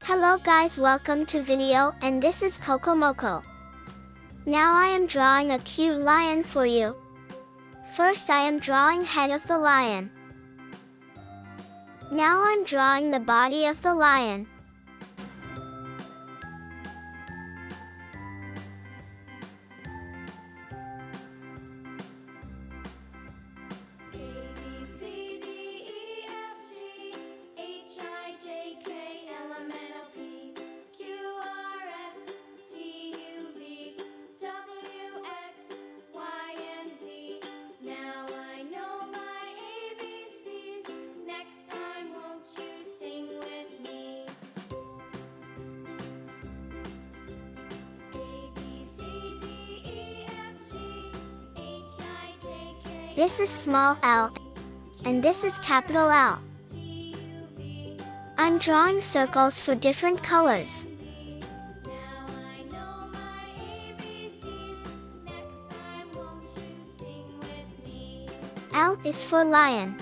Hello guys, welcome to video, and this is Coco Moco. Now I am drawing a cute lion for you. First I am drawing head of the lion. Now I'm drawing the body of the lion. This is small L, and this is capital L. I'm drawing circles for different colors. L is for lion.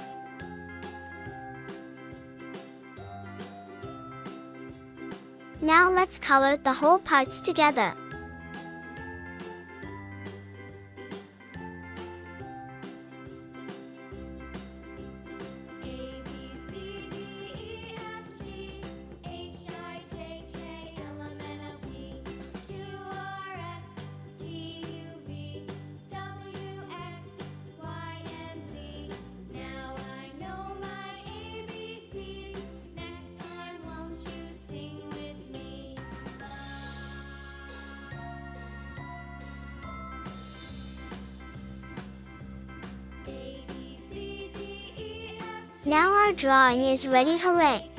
Now let's color the whole parts together. Now our drawing is ready, hooray!